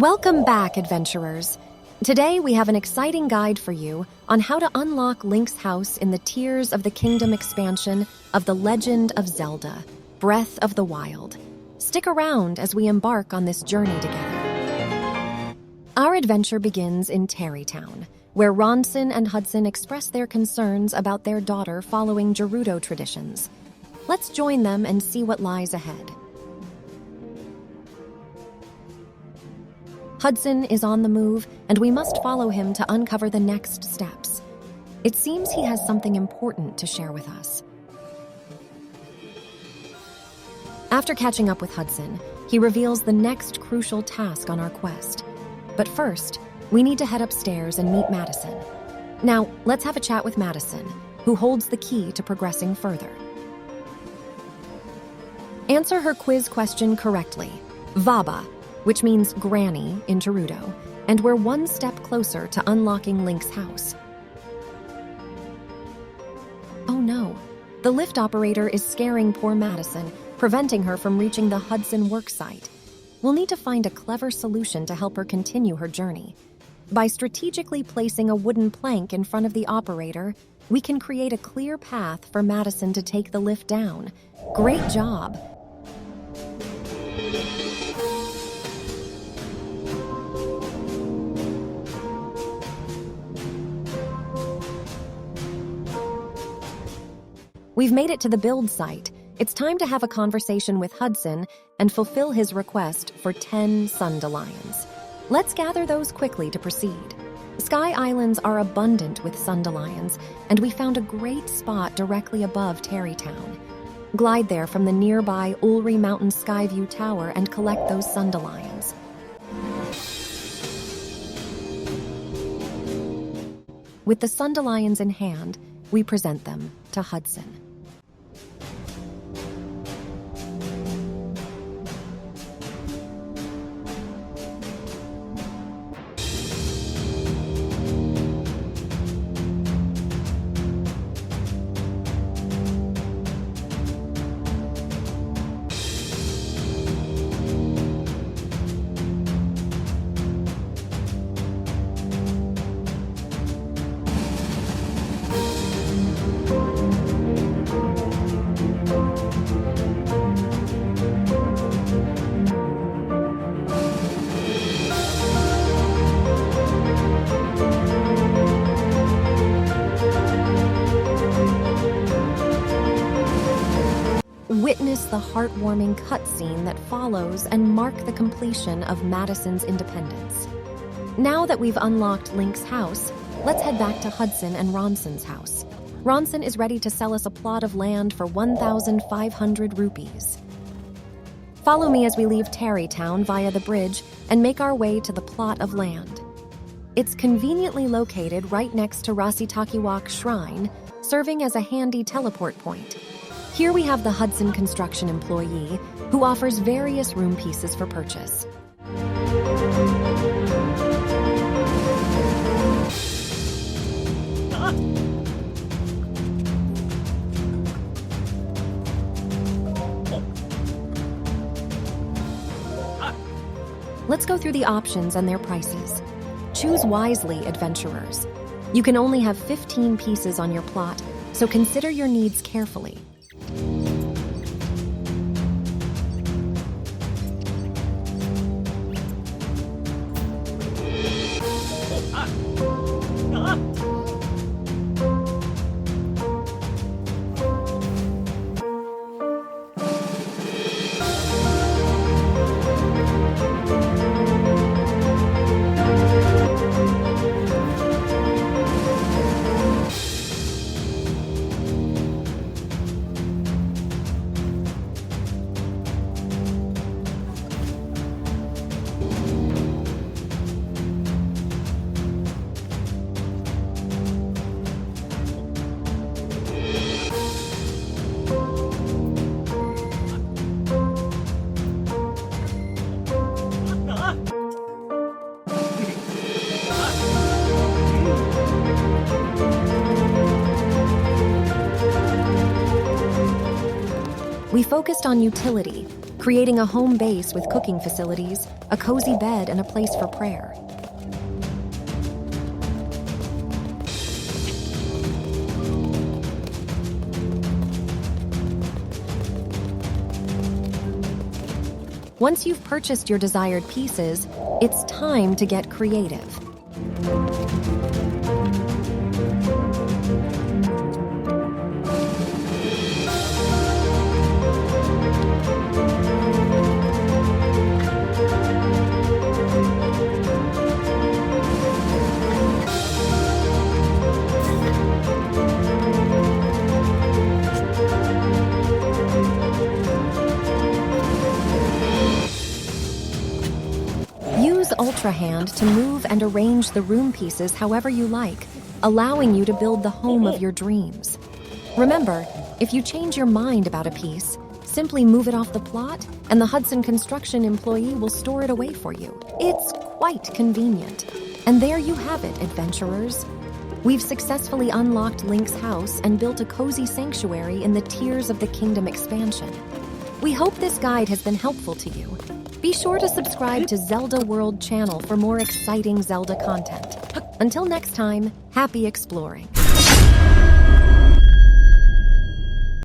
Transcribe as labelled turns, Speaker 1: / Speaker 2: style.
Speaker 1: Welcome back, adventurers. Today we have an exciting guide for you on how to unlock Link's house in the Tears of the Kingdom expansion of The Legend of Zelda, Breath of the Wild. Stick around as we embark on this journey together. Our adventure begins in Tarrey Town, where Ronson and Hudson express their concerns about their daughter following Gerudo traditions. Let's join them and see what lies ahead. Hudson is on the move, and we must follow him to uncover the next steps. It seems he has something important to share with us. After catching up with Hudson, he reveals the next crucial task on our quest. But first, we need to head upstairs and meet Mattison. Now, let's have a chat with Mattison, who holds the key to progressing further. Answer her quiz question correctly. Vaba, which means granny in Gerudo, and we're one step closer to unlocking Link's house. Oh no, the lift operator is scaring poor Mattison, preventing her from reaching the Hudson worksite. We'll need to find a clever solution to help her continue her journey. By strategically placing a wooden plank in front of the operator, we can create a clear path for Mattison to take the lift down. Great job! We've made it to the build site. It's time to have a conversation with Hudson and fulfill his request for 10 Sundelions. Let's gather those quickly to proceed. Sky Islands are abundant with Sundelions, and we found a great spot directly above Tarrey Town. Glide there from the nearby Ulri Mountain Skyview Tower and collect those Sundelions. With the Sundelions in hand, we present them to Hudson. Witness the heartwarming cutscene that follows and mark the completion of Mattison's independence. Now that we've unlocked Link's house, let's head back to Hudson and Ronson's house. Ronson is ready to sell us a plot of land for 1,500 rupees. Follow me as we leave Tarrey Town via the bridge and make our way to the plot of land. It's conveniently located right next to Rasitakiwak Shrine, serving as a handy teleport point. Here we have the Hudson construction employee, who offers various room pieces for purchase. Let's go through the options and their prices. Choose wisely, adventurers. You can only have 15 pieces on your plot, so consider your needs carefully. We focused on utility, creating a home base with cooking facilities, a cozy bed, and a place for prayer. Once you've purchased your desired pieces, it's time to get creative. Use Ultra Hand to move and arrange the room pieces however you like, allowing you to build the home of your dreams. Remember, if you change your mind about a piece, simply move it off the plot, and the Hudson Construction employee will store it away for you. It's quite convenient. And there you have it, adventurers. We've successfully unlocked Link's house and built a cozy sanctuary in the Tears of the Kingdom expansion. We hope this guide has been helpful to you. Be sure to subscribe to Zelda World channel for more exciting Zelda content. Until next time, happy exploring.